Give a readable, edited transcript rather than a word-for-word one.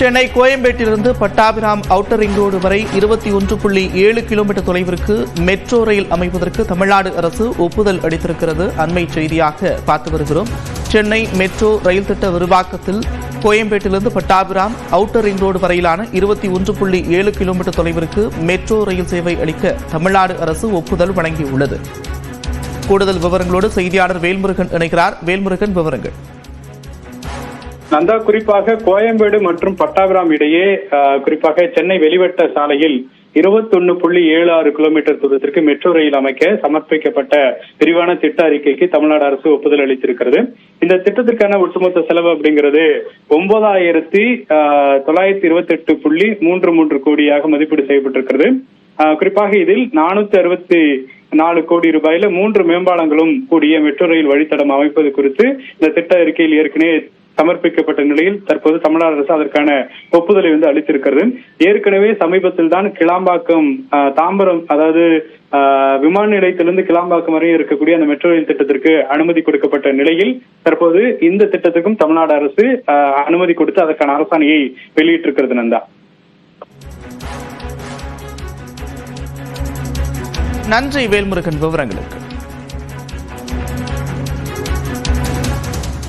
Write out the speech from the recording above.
சென்னை கோயம்பேட்டிலிருந்து Pattabiram outer ring road வரை 21.7 kilometre தொலைவிற்கு மெட்ரோ ரயில் அமைப்பதற்கு தமிழ்நாடு அரசு ஒப்புதல் அளித்திருக்கிறது. அண்மை செய்தியாக பார்த்து வருகிறோம். சென்னை மெட்ரோ ரயில் திட்ட விரிவாக்கத்தில் கோயம்பேட்டிலிருந்து பட்டாபிராம் அவுட்டர் ரிங் ரோடு வரையிலான 21.7 கிலோமீட்டர் தொலைவிற்கு மெட்ரோ ரயில் சேவை அளிக்க தமிழ்நாடு அரசு ஒப்புதல் வழங்கியுள்ளது. கூடுதல் விவரங்களோடு செய்தியாளர் வேல்முருகன் இணைகிறார். வேல்முருகன், விவரங்கள். நந்தா, குறிப்பாக கோயம்பேடு மற்றும் பட்டாபிராம் இடையே குறிப்பாக சென்னை வெளிவட்ட சாலையில் 21.76 கிலோமீட்டர் தூரத்திற்கு மெட்ரோ ரயில் அமைக்க சமர்ப்பிக்கப்பட்ட விரிவான திட்ட அறிக்கைக்கு தமிழ்நாடு அரசு ஒப்புதல் அளித்திருக்கிறது. இந்த திட்டத்திற்கான ஒட்டுமொத்த செலவு அப்படிங்கிறது 9,928.33 கோடியாக மதிப்பீடு செய்யப்பட்டிருக்கிறது. குறிப்பாக இதில் 464 கோடி ரூபாயில 3 மேம்பாலங்களும் கூடிய மெட்ரோ ரயில் வழித்தடம் அமைப்பது குறித்து இந்த திட்ட அறிக்கையில் ஏற்கனவே சமர்ப்பிக்கப்பட்ட நிலையில் தற்போது தமிழ்நாடு அரசு அதற்கான ஒப்புதலை அளித்திருக்கிறது. ஏற்கனவே சமீபத்தில் தான் கிளாம்பாக்கம் தாம்பரம், அதாவது விமான நிலையத்திலிருந்து கிளாம்பாக்கம் வரை இருக்கக்கூடிய அந்த மெட்ரோ ரயில் திட்டத்திற்கு அனுமதி கொடுக்கப்பட்ட நிலையில் தற்போது இந்த திட்டத்துக்கும் தமிழ்நாடு அரசு அனுமதி கொடுத்து அதற்கான அரசாணையை வெளியிட்டிருக்கிறது. நந்தா, நன்றி வேல்முருகன் விவரங்களுக்கு.